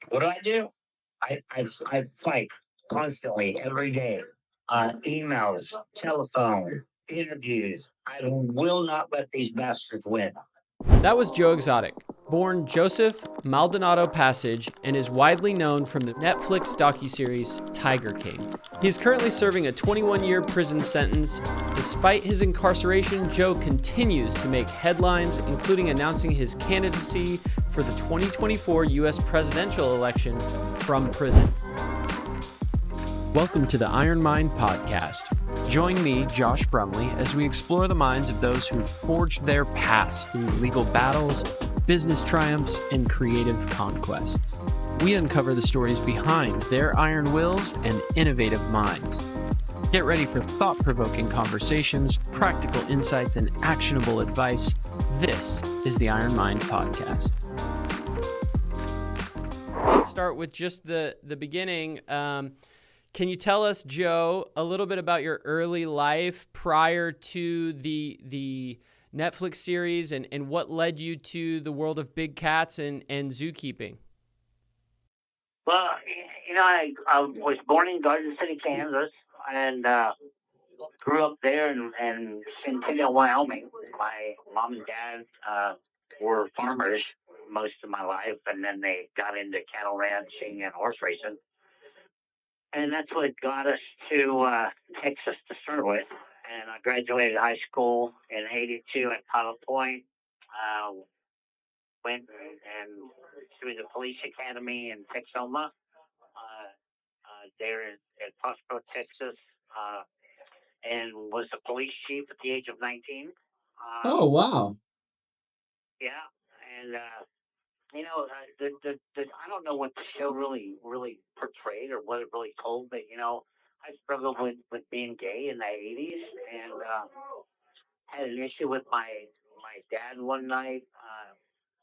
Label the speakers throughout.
Speaker 1: What do? I fight constantly every day. Emails, telephone, interviews. I will not let these bastards win.
Speaker 2: That was Joe Exotic, born Joseph Maldonado Passage, and is widely known from the Netflix docuseries Tiger King. He is currently serving a 21-year prison sentence. Despite his incarceration, Joe continues to make headlines, including announcing his candidacy for the 2024 U.S. presidential election from prison. Welcome to the Iron Mind Podcast. Join me, Josh Brumley, as we explore the minds of those who forged their paths through legal battles, business triumphs, and creative conquests. We uncover the stories behind their iron wills and innovative minds. Get ready for thought-provoking conversations, practical insights, and actionable advice. This is the Iron Mind Podcast. Let's start with just the beginning. Can you tell us, Joe, a little bit about your early life prior to the Netflix series and what led you to the world of big cats and zookeeping?
Speaker 1: Well, I was born in Garden City, Kansas, and grew up there in Centennial, Wyoming. My mom and dad were farmers most of my life, and then they got into cattle ranching and horse racing. And that's what got us to Texas to start with. And I graduated high school in '82 at Pilot Point. Uh, went and through the police academy in Texoma, there in Prospero, Texas, and was a police chief at the age of 19.
Speaker 3: Oh, wow.
Speaker 1: Yeah, and I don't know what the show really portrayed or what it really told, but I struggled with being gay in the '80s, and had an issue with my dad one night.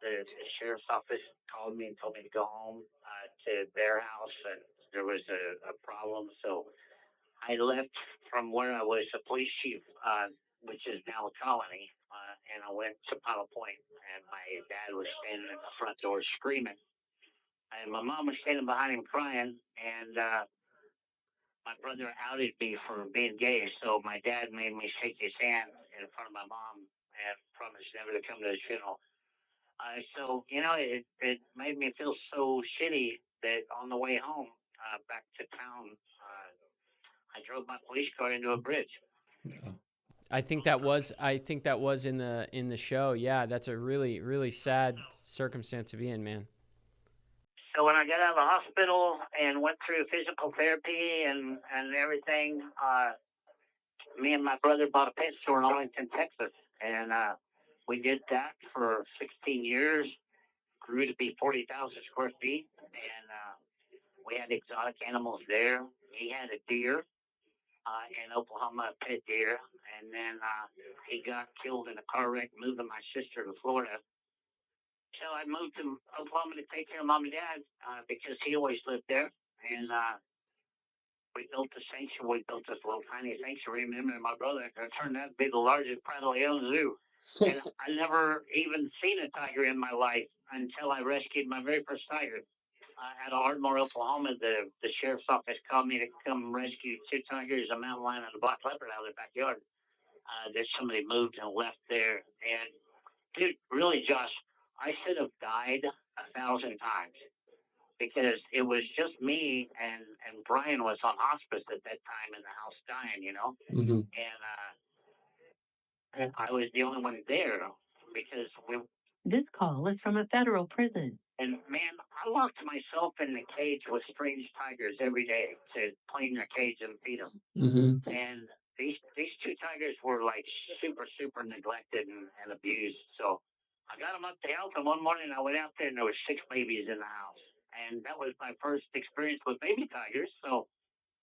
Speaker 1: The sheriff's office called me and told me to go home to their house, and there was a problem. So I left from where I was a police chief, which is now a colony, and I went to Pilot Point, and my dad was standing at the front door screaming, and my mom was standing behind him crying, and my brother outed me for being gay, so my dad made me shake his hand in front of my mom and promised never to come to his funeral. So it made me feel so shitty that on the way home back to town, I drove my police car into a bridge.
Speaker 2: I think that was in the show. Yeah, that's a really sad circumstance to be in, man.
Speaker 1: So when I got out of the hospital and went through physical therapy and everything, me and my brother bought a pet store in Arlington, Texas, and we did that for 16 years. Grew to be 40,000 square feet, and we had exotic animals there. He had a deer in Oklahoma, a pet deer, and then he got killed in a car wreck moving my sister to Florida. So I moved to Oklahoma to take care of mom and dad because he always lived there, and we built a sanctuary. We built this little tiny sanctuary. Him and my brother turned out to be the largest privately owned zoo. And I never even seen a tiger in my life until I rescued my very first tiger. At Ardmore, Oklahoma, the sheriff's office called me to come rescue two tigers, a mountain lion, and a black leopard out of their backyard. That somebody moved and left there. And dude, really, Josh, I should have died 1,000 times because it was just me and Brian was on hospice at that time in the house dying.
Speaker 3: Mm-hmm.
Speaker 1: And I was the only one there because we.
Speaker 4: This call is from a federal prison.
Speaker 1: And man, I locked myself in the cage with strange tigers every day to clean their cage and feed them.
Speaker 3: Mm-hmm.
Speaker 1: And these two tigers were like super neglected and abused. So I got them up to health, and one morning I went out there and there was 6 babies in the house, and that was my first experience with baby tigers. So,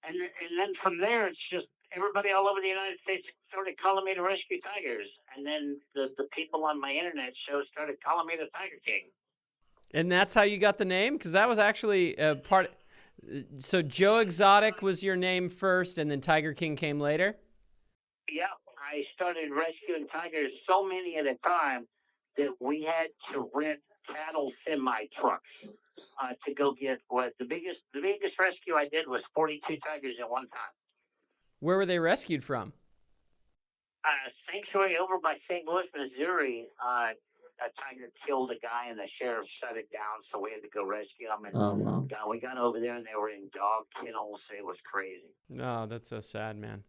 Speaker 1: and then from there it's just everybody all over the United States started calling me to rescue tigers, and then the people on my internet show started calling me the Tiger King.
Speaker 2: And that's how you got the name? Because that was actually a part. So Joe Exotic was your name first, and then Tiger King came later?
Speaker 1: Yeah, I started rescuing tigers so many at a time that we had to rent cattle semi trucks. to go get what the biggest rescue I did was 42 tigers at one time.
Speaker 2: Where were they rescued from?
Speaker 1: Sanctuary over by St. Louis, Missouri. A tiger killed a guy, and the sheriff shut it down, so we had to go rescue them. And
Speaker 3: wow.
Speaker 1: we got over there, and they were in dog kennels. It was crazy.
Speaker 2: Oh, that's so sad, man.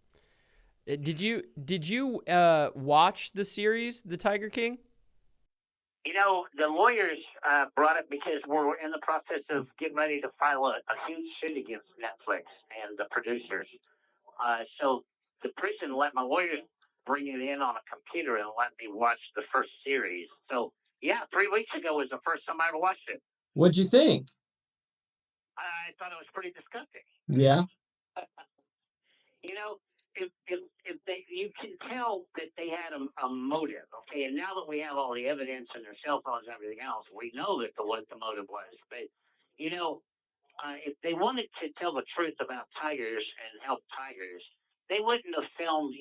Speaker 2: Did you watch the series, The Tiger King?
Speaker 1: The lawyers brought it because we're in the process of getting ready to file a huge suit against Netflix and the producers. So the prison let my lawyers bring it in on a computer and let me watch the first series. So, yeah, 3 weeks ago was the first time I ever watched it.
Speaker 3: What'd you think?
Speaker 1: I thought it was pretty disgusting.
Speaker 3: Yeah.
Speaker 1: If you can tell that they had a motive, okay, and now that we have all the evidence and their cell phones and everything else, we know that what the motive was. But if they wanted to tell the truth about tigers and help tigers, they wouldn't have filmed,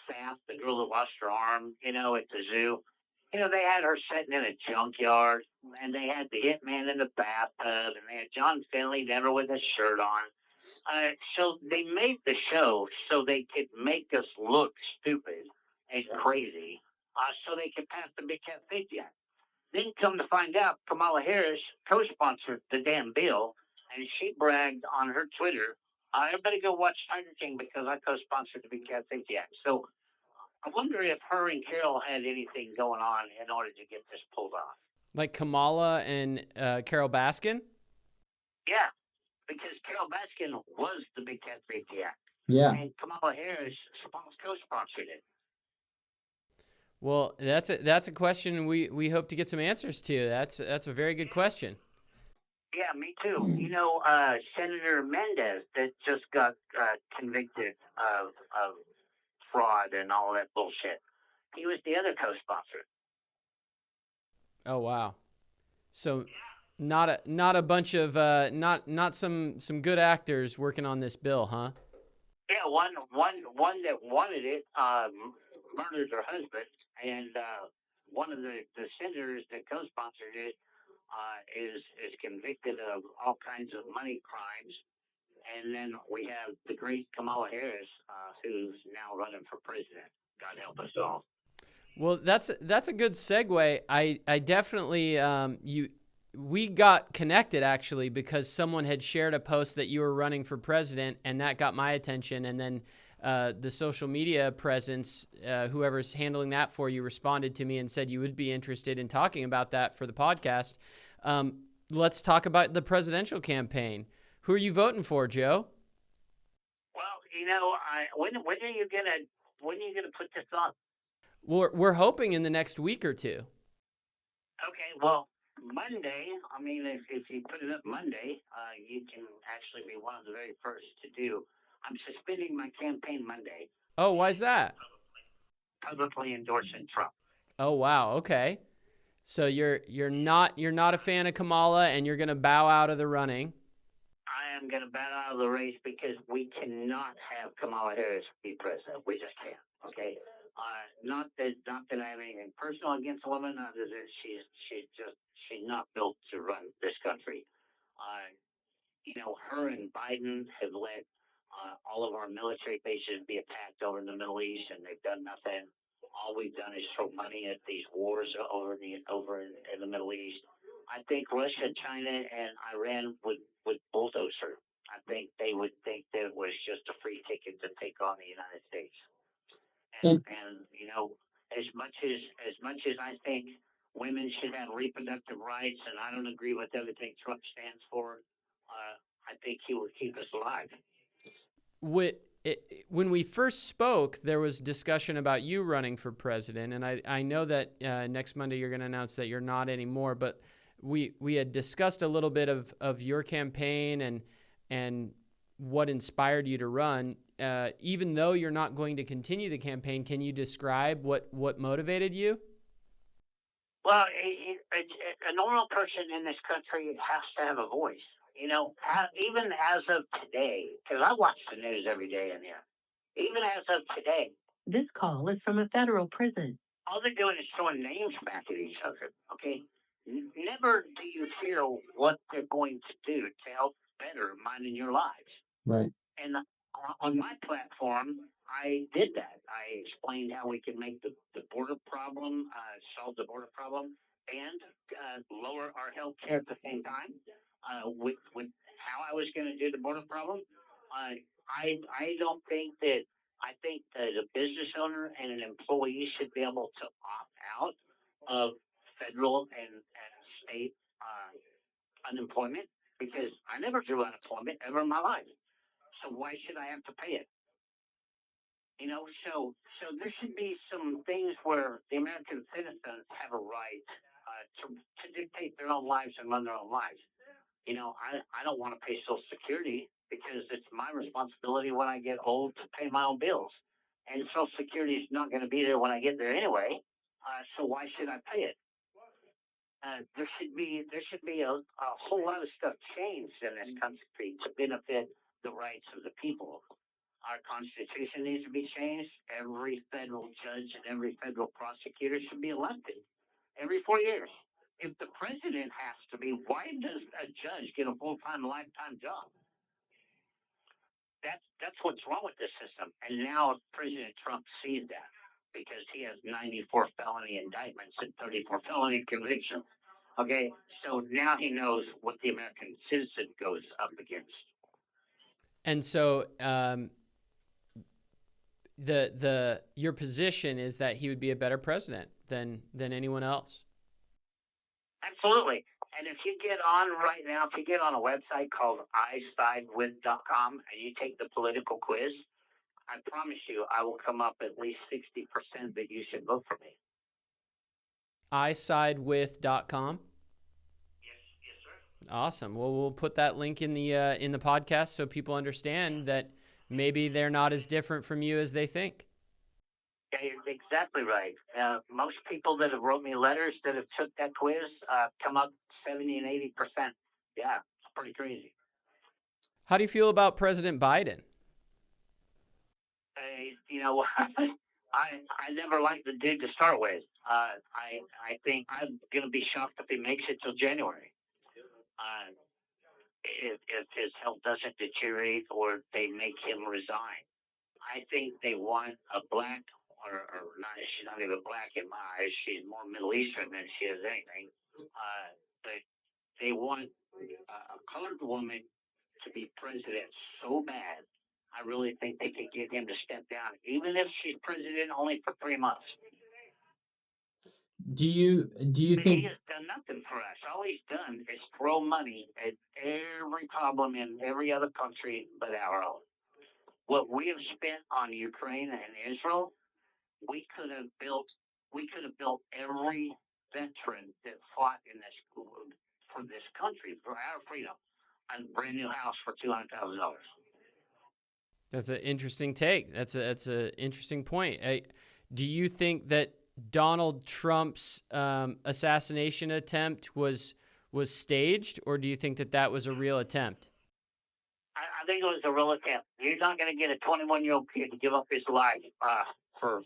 Speaker 1: Saf, the girl that lost her arm, at the zoo. They had her sitting in a junkyard, and they had the hitman in the bathtub, and they had John Finley never with a shirt on. So they made the show so they could make us look stupid and crazy, so they could pass the Big Cat Safety Act. Then come to find out, Kamala Harris co-sponsored the damn bill, and she bragged on her Twitter, everybody go watch Tiger King because I co-sponsored the Big Cat Safety Act. So I wonder if her and Carol had anything going on in order to get this pulled off.
Speaker 2: Like Kamala and Carol Baskin?
Speaker 1: Yeah, because Carol Baskin was the Big Cat Safety Act.
Speaker 3: Yeah.
Speaker 1: And Kamala Harris co-sponsored it.
Speaker 2: Well, that's a question we hope to get some answers to. That's a very good question.
Speaker 1: Yeah, me too. Senator Mendez that just got convicted of fraud and all that bullshit. He was the other co-sponsor.
Speaker 2: Oh wow! So, not a bunch of not some good actors working on this bill, huh?
Speaker 1: Yeah, one that wanted it murdered her husband, and one of the senators that co-sponsored it is convicted of all kinds of money crimes. And then we have the great Kamala Harris, who's now running for president. God help us all.
Speaker 2: Well, that's a good segue. I definitely we got connected actually because someone had shared a post that you were running for president, and that got my attention. And then the social media presence, whoever's handling that for you, responded to me and said you would be interested in talking about that for the podcast. Let's talk about the presidential campaign. Who are you voting for, Joe?
Speaker 1: Well, when are you gonna put this on?
Speaker 2: We're hoping in the next week or two.
Speaker 1: Okay, well, Monday. I mean, if you put it up Monday, you can actually be one of the very first to do. I'm suspending my campaign Monday.
Speaker 2: Oh, why's that?
Speaker 1: Publicly endorsing Trump.
Speaker 2: Oh wow, okay. So you're not a fan of Kamala, and you're gonna bow out of the running.
Speaker 1: I am going to bow out of the race because we cannot have Kamala Harris be president. We just can't. Okay. Not that I have anything personal against the woman. Other than she's not built to run this country. Her and Biden have let all of our military bases be attacked over in the Middle East, and they've done nothing. All we've done is throw money at these wars over in the Middle East. I think Russia, China, and Iran would bulldoze her. I think they would think that it was just a free ticket to take on the United States. And as much as I think women should have reproductive rights, and I don't agree with everything Trump stands for, I think he would keep us alive.
Speaker 2: When we first spoke, there was discussion about you running for president, and I know that next Monday you're going to announce that you're not anymore, but we had discussed a little bit of your campaign and what inspired you to run. Even though you're not going to continue the campaign, can you describe what motivated you?
Speaker 1: Well, a normal person in this country has to have a voice. Even as of today, because I watch the news every day in here, even as of today.
Speaker 4: This call is from a federal prison.
Speaker 1: All they're doing is throwing names back at each other, okay? never do you hear what they're going to do to help better mine and your lives.
Speaker 3: Right.
Speaker 1: And on my platform, I did that. I explained how we could make the border problem, solve the border problem, and lower our health care at the same time. With how I was going to do the border problem, I don't think that. I think that a business owner and an employee should be able to opt out of federal and state unemployment because I never drew unemployment ever in my life. So why should I have to pay it? So there should be some things where the American citizens have a right to dictate their own lives and run their own lives. I don't want to pay Social Security because it's my responsibility when I get old to pay my own bills. And Social Security is not going to be there when I get there anyway. So why should I pay it? There should be a whole lot of stuff changed in this country to benefit the rights of the people. Our Constitution needs to be changed. Every federal judge and every federal prosecutor should be elected every 4 years. If the president has to be, why does a judge get a full-time, lifetime job? That's what's wrong with this system. And now President Trump sees that because he has 94 felony indictments and 34 felony convictions. Okay, so now he knows what the American citizen goes up against.
Speaker 2: And so your position is that he would be a better president than anyone else.
Speaker 1: Absolutely. And if you get on right now, if you get on a website called isidewith.com and you take the political quiz, I promise you I will come up at least 60% that you should vote for me.
Speaker 2: isidewith.com?
Speaker 1: Yes, sir.
Speaker 2: Awesome. Well, we'll put that link in the podcast so people understand that maybe they're not as different from you as they think.
Speaker 1: Yeah, you're exactly right. Most people that have wrote me letters that have took that quiz come up 70 and 80%. Yeah, it's pretty crazy.
Speaker 2: How do you feel about President Biden?
Speaker 1: I never liked the dude to start with. I think I'm going to be shocked if he makes it till January. If his health doesn't deteriorate or they make him resign. I think they want a black, or not, she's not even black in my eyes. She's more Middle Eastern than she is anything. But they want a colored woman to be president so bad. I really think they could get him to step down, even if she's president only for 3 months.
Speaker 3: Do you think
Speaker 1: he has done nothing for us? All he's done is throw money at every problem in every other country but our own. What we have spent on Ukraine and Israel, we could have built every veteran that fought in this for this country, for our freedom, a brand new house for $200,000.
Speaker 2: That's an interesting take. That's an interesting point. Do you think that Donald Trump's assassination attempt was staged, or do you think that was a real attempt?
Speaker 1: I think it was a real attempt. You're not going to get a 21-year-old kid to give up his life for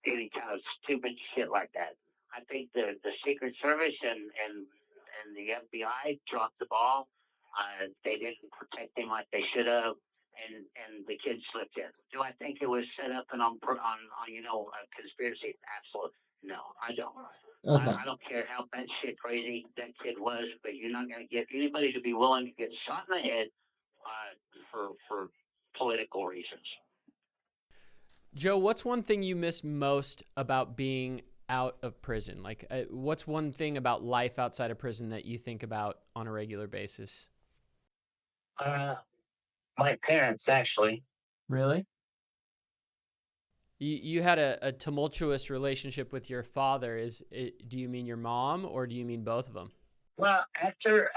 Speaker 1: any kind of stupid shit like that. I think the Secret Service and the FBI dropped the ball. They didn't protect him like they should have, and the kid slipped in. Do I think it was set up and on a conspiracy? Absolutely. No, I don't.
Speaker 3: okay?
Speaker 1: I don't care how batshit crazy that kid was, but you're not going to get anybody to be willing to get shot in the head for political reasons.
Speaker 2: Joe, what's one thing you miss most about being out of prison? Like, what's one thing about life outside of prison that you think about on a regular basis?
Speaker 1: My parents, actually.
Speaker 3: Really?
Speaker 2: You had a tumultuous relationship with your father. Do you mean your mom, or do you mean both of them?
Speaker 1: Well, after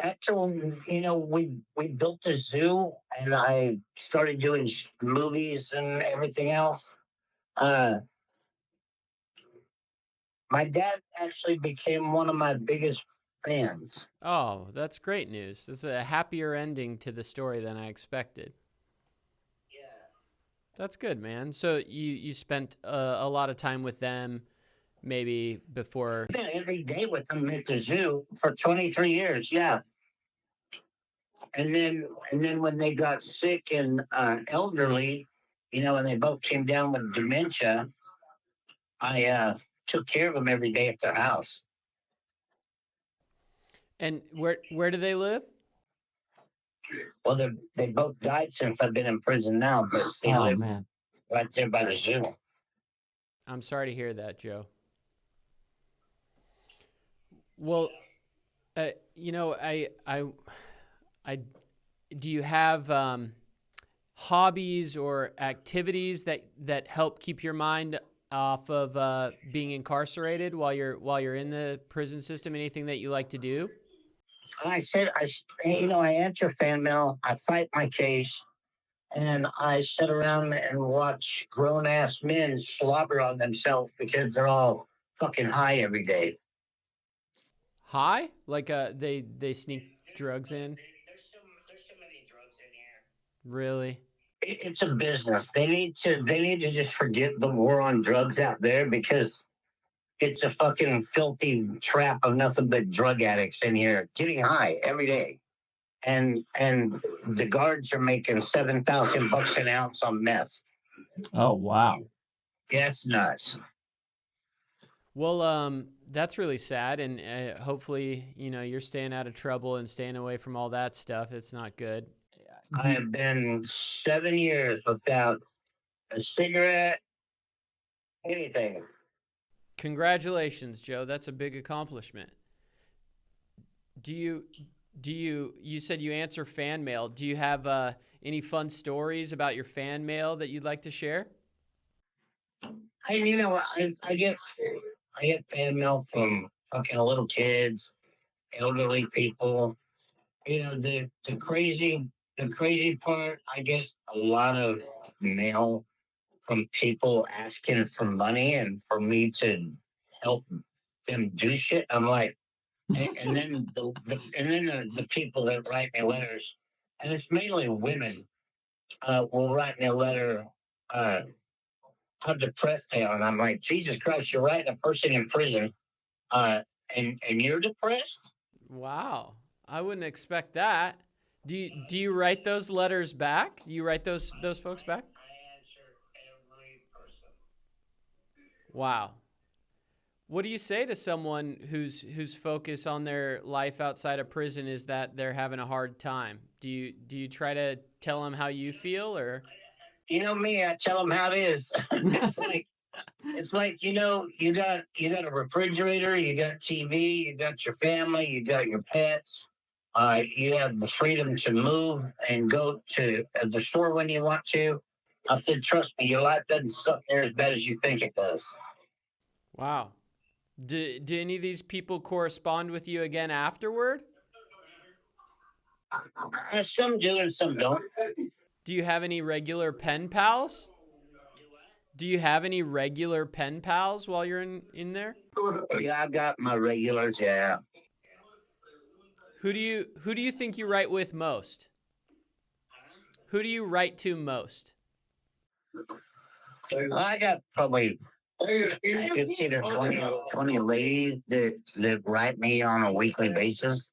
Speaker 1: we built a zoo and I started doing movies and everything else. My dad actually became one of my biggest fans.
Speaker 2: Oh, that's great news. That's a happier ending to the story than I expected.
Speaker 1: Yeah.
Speaker 2: That's good, man. So you spent a lot of time with them, maybe before.
Speaker 1: I've been every day with them at the zoo for 23 years. Yeah. And then when they got sick and elderly, and they both came down with dementia, I took care of them every day at their house.
Speaker 2: And where do they live?
Speaker 1: Well, they both died since I've been in prison now, but they live
Speaker 3: man.
Speaker 1: right there by the zoo.
Speaker 2: I'm sorry to hear that, Joe. Well, I do you have hobbies or activities that help keep your mind off of being incarcerated while you're in the prison system? Anything that you like to do?
Speaker 1: I answer fan mail, I fight my case, and I sit around and watch grown ass men slobber on themselves because they're all fucking high every day.
Speaker 2: High? Like they sneak drugs in?
Speaker 1: There's so many drugs in here.
Speaker 2: Really?
Speaker 1: It's a business. They need to just forget the war on drugs out there because it's a fucking filthy trap of nothing but drug addicts in here getting high every day. And the guards are making $7,000 an ounce on meth.
Speaker 3: Oh, wow.
Speaker 1: Yeah, it's nuts.
Speaker 2: Well, that's really sad, and hopefully, you're staying out of trouble and staying away from all that stuff. It's not good.
Speaker 1: I have been 7 years without a cigarette, anything.
Speaker 2: Congratulations, Joe. That's a big accomplishment. You said you answer fan mail. Do you have any fun stories about your fan mail that you'd like to share?
Speaker 1: I get fan mail from fucking little kids, elderly people. The crazy part, I get a lot of mail from people asking for money and for me to help them do shit. I'm like, and then the people that write me letters, and it's mainly women, will write me a letter, how depressed they are, and I'm like, Jesus Christ, you're writing a person in prison, and you're depressed.
Speaker 2: Wow, I wouldn't expect that. Do you write those letters back? You write those folks back?
Speaker 1: I answer every person.
Speaker 2: Wow. What do you say to someone whose focus on their life outside of prison is that they're having a hard time? Do you try to tell them how you feel, or?
Speaker 1: You know me, I tell them how it is. It's like you got a refrigerator, you got TV, you got your family, you got your pets. You have the freedom to move and go to the store when you want to. I said, trust me, your life doesn't suck near as bad as you think it does.
Speaker 2: Wow. Do any of these people correspond with you again afterward?
Speaker 1: Some do and some don't.
Speaker 2: Do you have any regular pen pals? Do you have any regular pen pals while you're in there?
Speaker 1: Yeah, I've got my regulars, yeah.
Speaker 2: Who do you think you write with most? Who do you write to most?
Speaker 1: I got probably 15 or 20 ladies that write me on a weekly basis.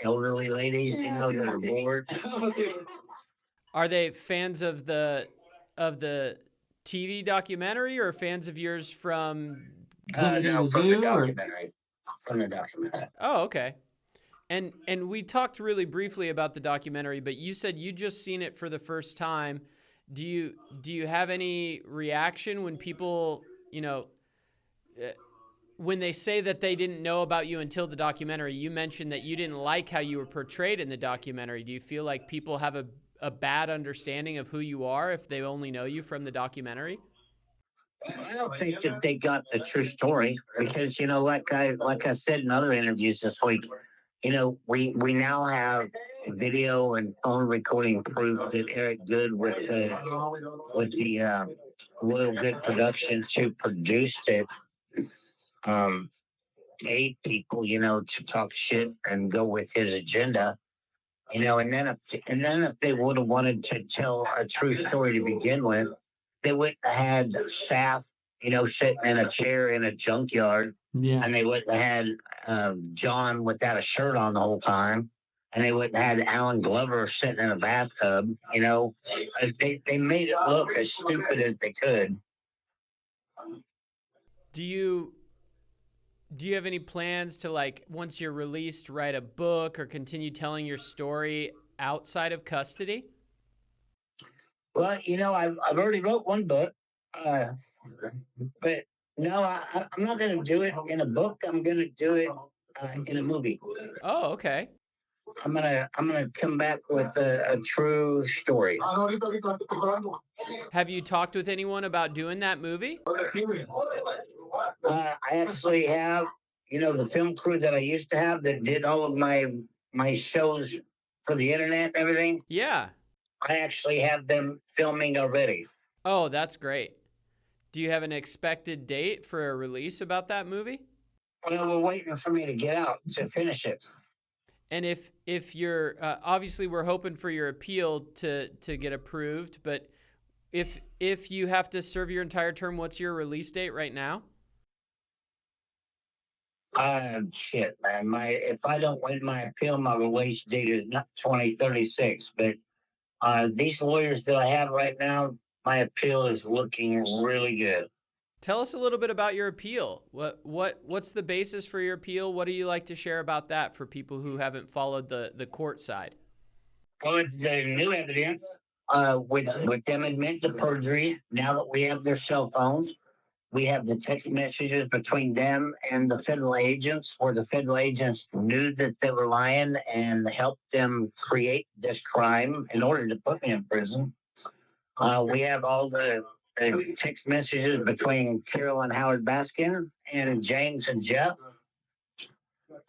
Speaker 1: Elderly ladies, that are bored.
Speaker 2: Are they fans of the TV documentary or fans of yours from?
Speaker 1: No, from the documentary. From the documentary.
Speaker 2: Oh, okay. And we talked really briefly about the documentary, but you said you just seen it for the first time. Do you have any reaction when people, when they say that they didn't know about you until the documentary? You mentioned that you didn't like how you were portrayed in the documentary. Do you feel like people have a bad understanding of who you are if they only know you from the documentary?
Speaker 1: I don't think that they got the true story because, like I said in other interviews this week, we now have video and phone recording proof that Eric Good with the Royal Good Productions who produced it, paid people, to talk shit and go with his agenda. And then if they would have wanted to tell a true story to begin with, they wouldn't have had Saf sitting in a chair in a junkyard,
Speaker 3: Yeah.
Speaker 1: and they wouldn't have had John without a shirt on the whole time, and they wouldn't have had Alan Glover sitting in a bathtub. They made it look as stupid as they could.
Speaker 2: Do you have any plans to, like, once you're released, write a book or continue telling your story outside of custody?
Speaker 1: Well, I've already wrote one book, but no, I'm not going to do it in a book. I'm going to do it in a movie.
Speaker 2: Oh, okay.
Speaker 1: I'm gonna come back with a true story.
Speaker 2: Have you talked with anyone about doing that movie?
Speaker 1: I actually have, the film crew that I used to have that did all of my shows for the internet and everything.
Speaker 2: Yeah.
Speaker 1: I actually have them filming already.
Speaker 2: Oh, that's great. Do you have an expected date for a release about that movie?
Speaker 1: Well, we're waiting for me to get out to finish it.
Speaker 2: And if you're obviously, we're hoping for your appeal to get approved, but if you have to serve your entire term, what's your release date right now?
Speaker 1: Shit, man. If I don't win my appeal, my release date is not 2036. But these lawyers that I have right now, my appeal is looking really good.
Speaker 2: Tell us a little bit about your appeal. What's the basis for your appeal? What do you like to share about that for people who haven't followed the court side?
Speaker 1: Well, it's the new evidence with them admitting to perjury. Now that we have their cell phones, we have the text messages between them and the federal agents, where the federal agents knew that they were lying and helped them create this crime in order to put me in prison. We have all the text messages between Carol and Howard Baskin and James and Jeff.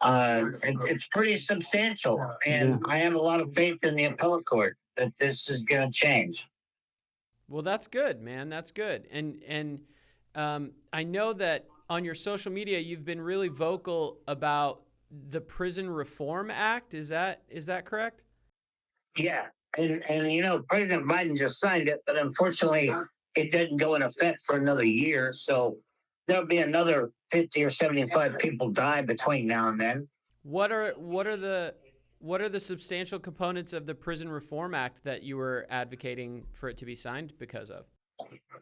Speaker 1: It's pretty substantial, and I have a lot of faith in the appellate court that this is going to change.
Speaker 2: Well, that's good, man. That's good. And I know that on your social media, you've been really vocal about the Prison Reform Act. Is that correct?
Speaker 1: Yeah. And President Biden just signed it, but unfortunately, it doesn't go in effect for another year. So there'll be another 50 or 75 people die between now and then.
Speaker 2: What are the substantial components of the Prison Reform Act that you were advocating for it to be signed because of?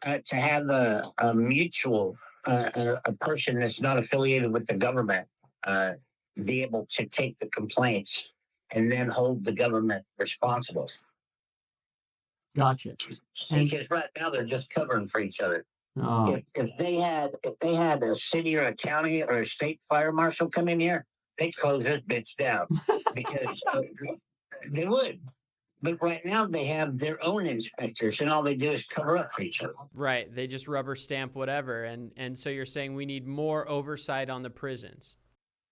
Speaker 1: To have a mutual, a person that's not affiliated with the government, be able to take the complaints and then hold the government responsible.
Speaker 3: Gotcha.
Speaker 1: Because right now they're just covering for each other.
Speaker 3: Oh.
Speaker 1: If they had a city or a county or a state fire marshal come in here, they'd close this bitch down because they would. But right now they have their own inspectors, and all they do is cover up for each other.
Speaker 2: Right. They just rubber stamp whatever. And so you're saying we need more oversight on the prisons.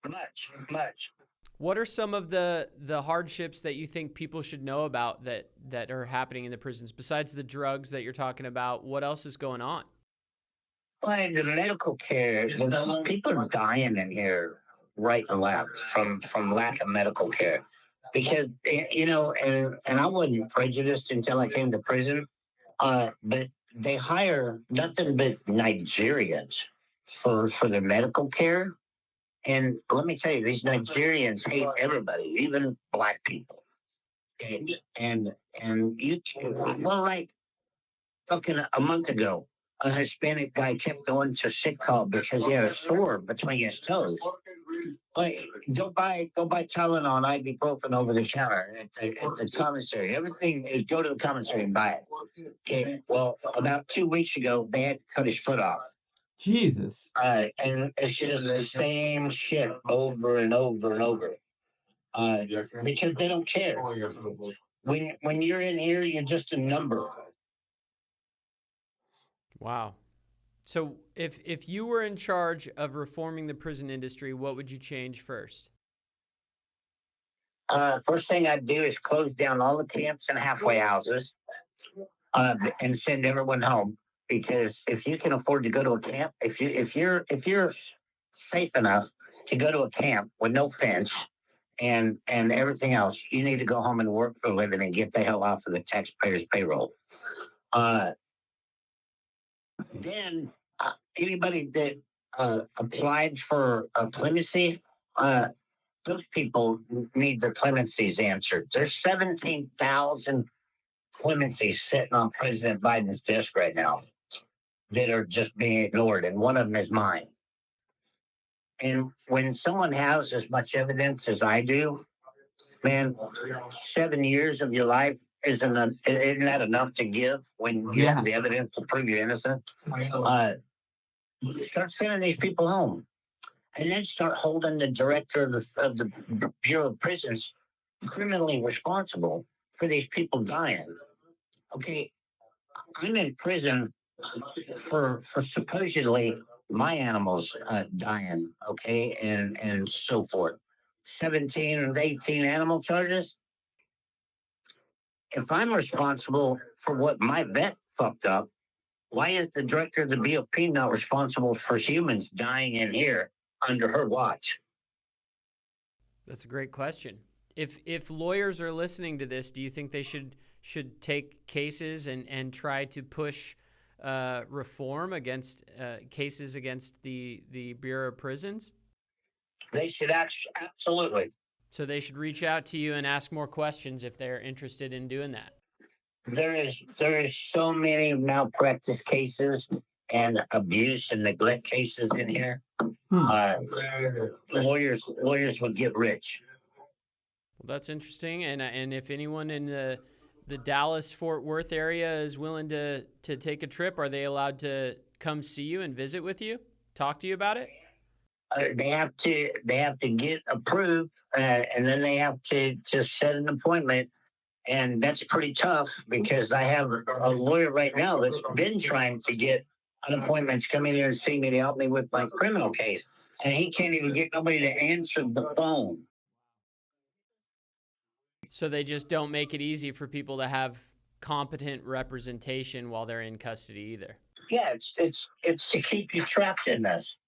Speaker 1: Much.
Speaker 2: What are some of the hardships that you think people should know about that are happening in the prisons besides the drugs that you're talking about? What else is going on?
Speaker 1: Well, the medical care, people are dying in here right and left from lack of medical care. Because, and I wasn't prejudiced until I came to prison, but they hire nothing but Nigerians for their medical care. And let me tell you, these Nigerians hate everybody, even black people. And like fucking a month ago, a Hispanic guy kept going to sick call because he had a sore between his toes. Like, go buy Tylenol and ibuprofen over the counter at the commissary. Everything is go to the commissary and buy it. Okay. Well, about 2 weeks ago, they had to cut his foot off.
Speaker 3: Jesus.
Speaker 1: And it's just the same shit over and over and over. Because they don't care. When you're in here, you're just a number.
Speaker 2: Wow. So if you were in charge of reforming the prison industry, what would you change first?
Speaker 1: First thing I'd do is close down all the camps and halfway houses and send everyone home. Because if you can afford to go to a camp, if you're safe enough to go to a camp with no fence and everything else, you need to go home and work for a living and get the hell off of the taxpayers' payroll. Then anybody that applied for clemency, those people need their clemencies answered. There's 17,000 clemencies sitting on President Biden's desk right now that are just being ignored, and one of them is mine. And when someone has as much evidence as I do, man, 7 years of your life isn't that enough to give when you have the evidence to prove you're innocent? Start sending these people home, and then start holding the director of the Bureau of Prisons criminally responsible for these people dying. Okay, I'm in prison for supposedly my animals dying, okay, and so forth. 17 and 18 animal charges. If I'm responsible for what my vet fucked up, why is the director of the BOP not responsible for humans dying in here under her watch?
Speaker 2: That's a great question. If lawyers are listening to this, do you think they should take cases and try to push reform against cases against the Bureau of Prisons?
Speaker 1: They should absolutely.
Speaker 2: So they should reach out to you and ask more questions if they're interested in doing that.
Speaker 1: There is so many malpractice cases and abuse and neglect cases in here. Lawyers would get rich.
Speaker 2: Well, that's interesting. And if anyone in the Dallas-Fort Worth area is willing to take a trip, are they allowed to come see you and visit with you, talk to you about it?
Speaker 1: They have to get approved, and then they have to just set an appointment. And that's pretty tough because I have a lawyer right now that's been trying to get an appointment to come in here and see me to help me with my criminal case. And he can't even get nobody to answer the phone.
Speaker 2: So they just don't make it easy for people to have competent representation while they're in custody either.
Speaker 1: Yeah, it's to keep you trapped in this.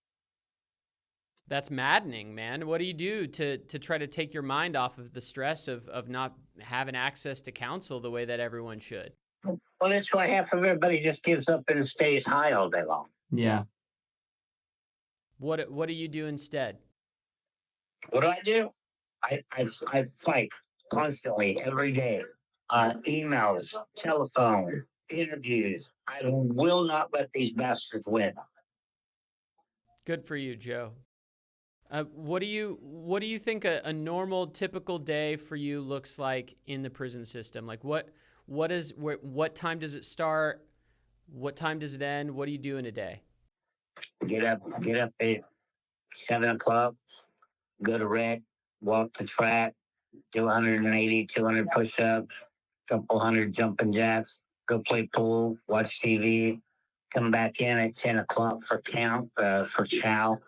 Speaker 2: That's maddening, man. What do you do to try to take your mind off of the stress of not having access to counsel the way that everyone should?
Speaker 1: Well, that's why half of everybody just gives up and stays high all day long.
Speaker 3: Yeah.
Speaker 2: What do you do instead?
Speaker 1: What do? I fight constantly every day. Emails, telephone, interviews. I will not let these bastards win.
Speaker 2: Good for you, Joe. What do you think a normal, typical day for you looks like in the prison system? Like what time does it start? What time does it end? What do you do in a day?
Speaker 1: Get up at 7 o'clock, go to rec, walk the track, do 180, 200 push-ups, couple hundred jumping jacks, go play pool, watch TV, come back in at 10 o'clock for count, for chow.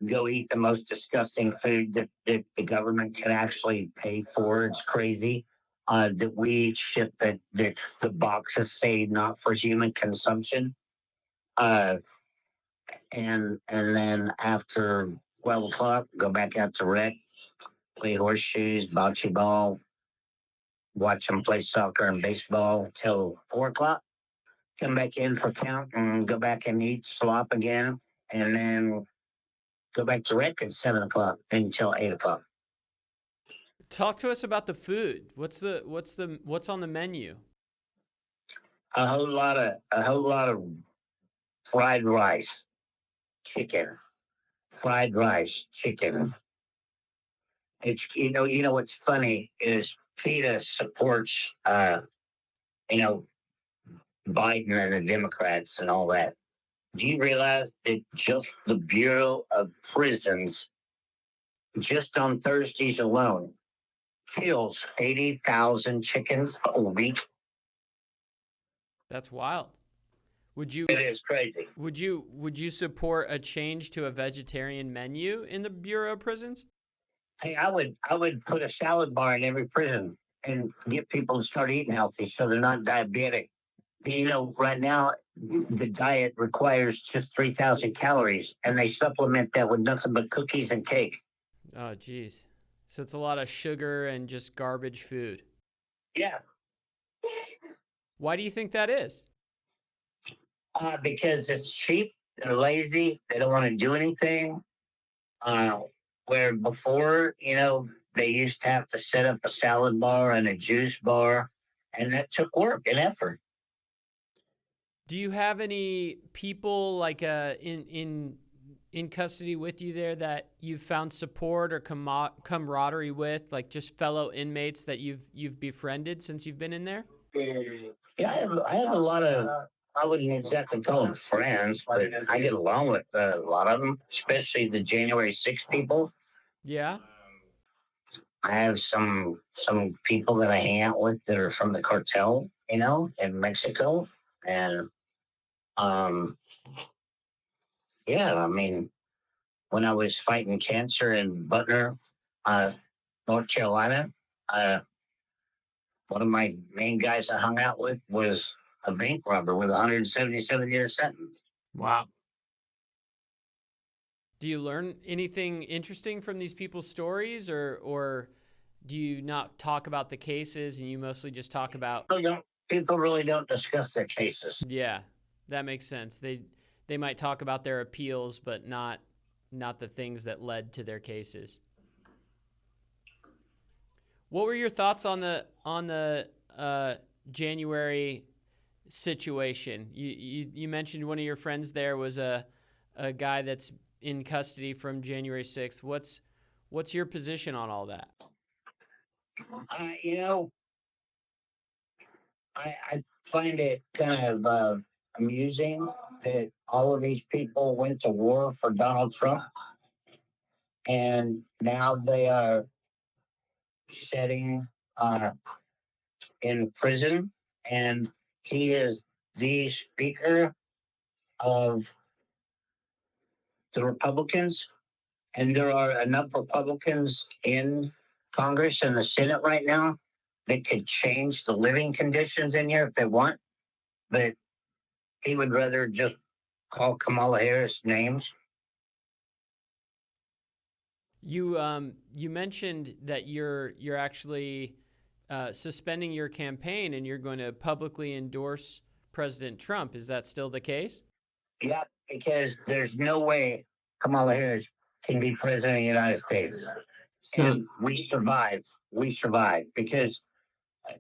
Speaker 1: Go eat the most disgusting food that the government can actually pay for. It's crazy that we eat shit that the boxes say not for human consumption. And then after 12 o'clock, go back out to rec, play horseshoes, bocce ball, watch them play soccer and baseball till 4 o'clock. Come back in for count and go back and eat slop again. And then go back to rec at 7 o'clock until 8 o'clock.
Speaker 2: Talk to us about the food. What's on the menu?
Speaker 1: A whole lot of fried rice, chicken, fried rice, chicken. It's you know what's funny is PETA supports Biden and the Democrats and all that. Do you realize that just the Bureau of Prisons, just on Thursdays alone, kills 80,000 chickens a week?
Speaker 2: That's wild.
Speaker 1: It is crazy.
Speaker 2: Would you support a change to a vegetarian menu in the Bureau of Prisons?
Speaker 1: Hey, I would put a salad bar in every prison and get people to start eating healthy so they're not diabetic. Right now the diet requires just 3,000 calories, and they supplement that with nothing but cookies and cake.
Speaker 2: Oh, geez. So it's a lot of sugar and just garbage food.
Speaker 1: Yeah.
Speaker 2: Why do you think that is?
Speaker 1: Because it's cheap They're lazy. They don't want to do anything. Uh, where before, they used to have to set up a salad bar and a juice bar, and that took work and effort.
Speaker 2: Do you have any people like in custody with you there that you've found support or camaraderie with, like just fellow inmates that you've befriended since you've been in there?
Speaker 1: Yeah, I have a lot of. I wouldn't exactly call them friends, but I get along with a lot of them, especially the January 6th people.
Speaker 2: Yeah.
Speaker 1: I have some people that I hang out with that are from the cartel, in Mexico, and um, yeah, I mean, when I was fighting cancer in Butner, uh, North Carolina, uh, one of my main guys I hung out with was a bank robber with a 177-year sentence.
Speaker 3: Wow.
Speaker 2: Do you learn anything interesting from these people's stories, or do you not talk about the cases and you mostly just talk about?
Speaker 1: People really don't discuss their cases.
Speaker 2: Yeah, that makes sense. They might talk about their appeals, but not the things that led to their cases. What were your thoughts on the January situation? You mentioned one of your friends there was a guy that's in custody from January 6th. What's your position on all that?
Speaker 1: You know, I find it kind of amusing that all of these people went to war for Donald Trump, and now they are sitting in prison, and he is the Speaker of the Republicans, and there are enough Republicans in Congress and the Senate right now that could change the living conditions in here if they want, but he would rather just call Kamala Harris names.
Speaker 2: You mentioned that you're actually suspending your campaign and you're going to publicly endorse President Trump. Is that still the case?
Speaker 1: Yeah, because there's no way Kamala Harris can be president of the United States. And we survived. We survived because,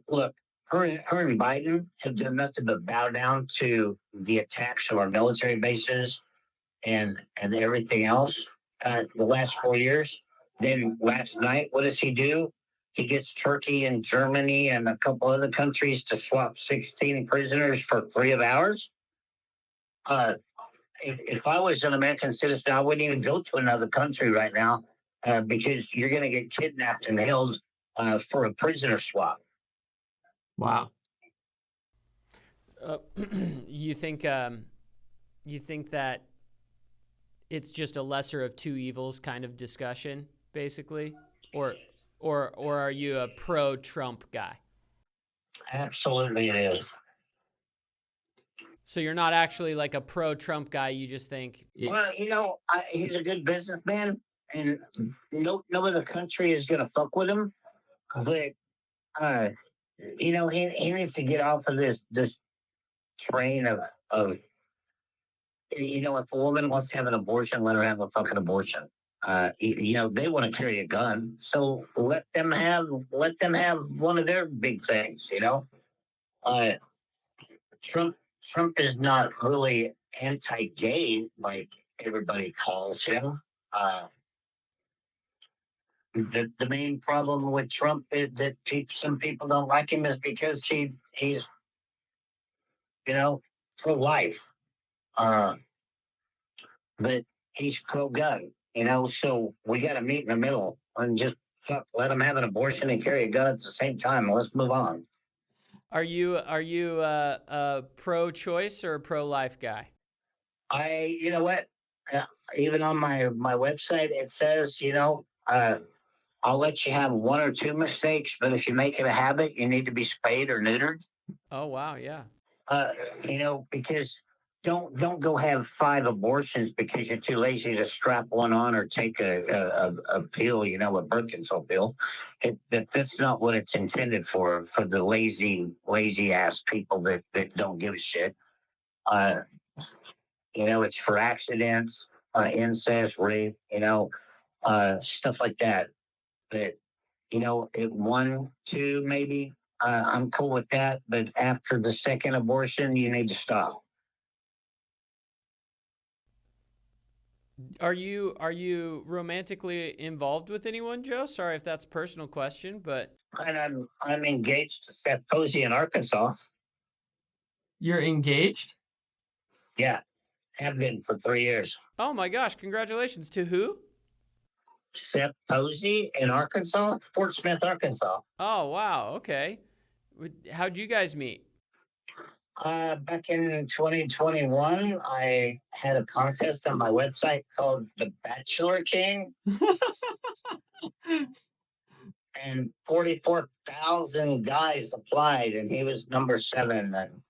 Speaker 1: look, her and Biden have done nothing but bow down to the attacks of our military bases and everything else the last 4 years. Then last night, what does he do? He gets Turkey and Germany and a couple other countries to swap 16 prisoners for 3 of ours. If I was an American citizen, I wouldn't even go to another country right now because you're going to get kidnapped and held for a prisoner swap.
Speaker 3: Wow.
Speaker 2: You think that it's just a lesser of two evils kind of discussion, basically, or are you a pro-Trump guy?
Speaker 1: Absolutely, it is.
Speaker 2: So you're not actually like a pro-Trump guy. You just think,
Speaker 1: well, he's a good businessman, and no other country is going to fuck with him. But he needs to get off of this train of if a woman wants to have an abortion, let her have a fucking abortion. They want to carry a gun, so let them have one of their big things. Trump is not really anti-gay like everybody calls him. The main problem with Trump is that some people don't like him is because he's pro-life, but he's pro-gun. So we got to meet in the middle and just let him have an abortion and carry a gun at the same time. Let's move on.
Speaker 2: Are you a pro-choice or a pro-life guy?
Speaker 1: You know what? Even on my website, it says, I'll let you have one or two mistakes, but if you make it a habit, you need to be spayed or neutered.
Speaker 2: Oh, wow. Yeah.
Speaker 1: Because don't go have 5 abortions because you're too lazy to strap one on or take a pill, a birth control pill. That's not what it's intended for the lazy ass people that don't give a shit. It's for accidents, incest, rape, stuff like that. But at 1, 2, maybe, I'm cool with that. But after the second abortion, you need to stop.
Speaker 2: Are you romantically involved with anyone, Joe? Sorry if that's a personal question, but
Speaker 1: And I'm engaged to Seth Posey in Arkansas.
Speaker 3: You're engaged?
Speaker 1: Yeah, have been for 3 years.
Speaker 2: oh my gosh, congratulations. To who?
Speaker 1: Seth Posey in Arkansas, Fort Smith, Arkansas.
Speaker 2: Oh, wow. Okay. How'd you guys meet?
Speaker 1: Back in 2021, I had a contest on my website called The Bachelor King, and 44,000 guys applied, and he was number 7. And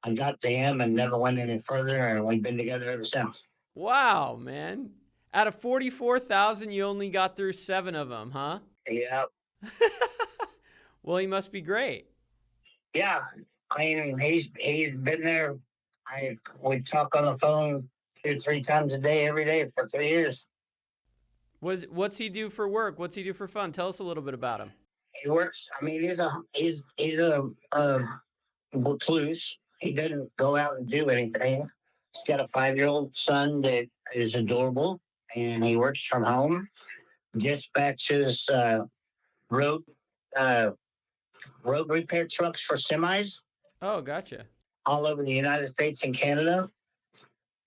Speaker 1: I got to him and never went any further, and we've been together ever since.
Speaker 2: Wow, man. Out of 44,000, you only got through 7 of them, huh?
Speaker 1: Yeah,
Speaker 2: Well, he must be great.
Speaker 1: yeah. I mean, he's been there. I would talk on the phone 2, 3 times a day, every day for 3 years.
Speaker 2: What's he do for work? What's he do for fun? Tell us a little bit about him.
Speaker 1: He works. I mean, he's a recluse. He doesn't go out and do anything. He's got a 5-year-old son that is adorable, and he works from home. Dispatches road uh, road repair trucks for semis
Speaker 2: Oh, gotcha.
Speaker 1: all over the United States and Canada.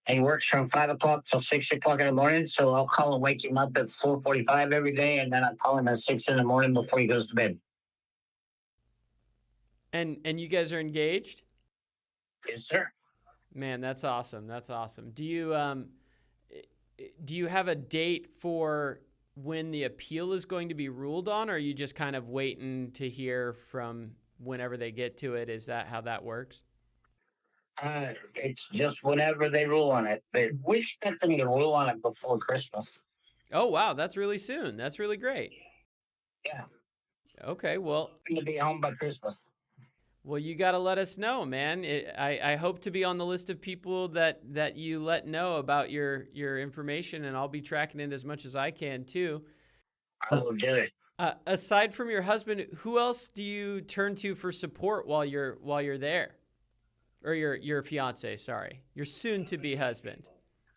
Speaker 1: And he works from 5 o'clock till 6 o'clock in the morning. So I'll call and wake him up at 4:45 every day, and then I call him at 6 in the morning before he goes to bed.
Speaker 2: And you guys are engaged?
Speaker 1: Yes, sir.
Speaker 2: Man, that's awesome. That's awesome. Do you have a date for when the appeal is going to be ruled on, or are you just kind of waiting to hear from whenever they get to it? Is that how that works?
Speaker 1: It's just whenever they rule on it. But we expect them to rule on it before Christmas.
Speaker 2: Oh, wow. That's really soon. That's really great.
Speaker 1: Yeah,
Speaker 2: Okay. Well,
Speaker 1: I'm going to be home by Christmas.
Speaker 2: you got to let us know, man. I hope to be on the list of people that you let know about your information, and I'll be tracking it as much as I can too.
Speaker 1: I will do it.
Speaker 2: Aside from your husband, who else do you turn to for support while you're there? Or your fiance, sorry, your soon-to-be husband.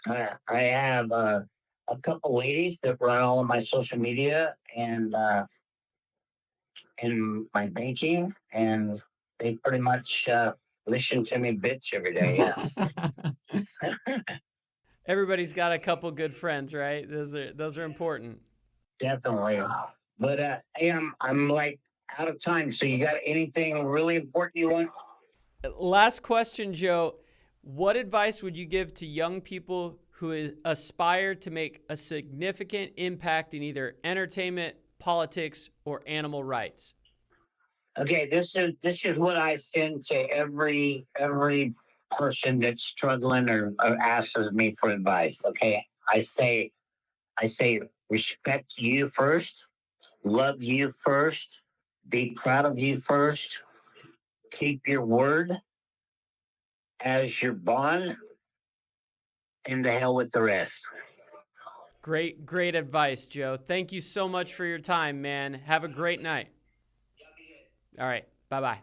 Speaker 1: I have a couple ladies that run all of my social media and my banking, and they pretty much listen to me bitch every day. Yeah.
Speaker 2: Everybody's got a couple good friends, right? Those are important.
Speaker 1: Definitely. But hey, I'm like out of time. So you got anything really important you want?
Speaker 2: Last question, Joe. What advice would you give to young people who aspire to make a significant impact in either entertainment, politics, or animal rights?
Speaker 1: Okay, this is what I send to every person that's struggling or asks me for advice. Okay, I say respect you first, love you first, be proud of you first, keep your word as your bond, and the hell with the rest.
Speaker 2: Great advice, Joe. Thank you so much for your time, man. Have a great night. All right. Bye-bye.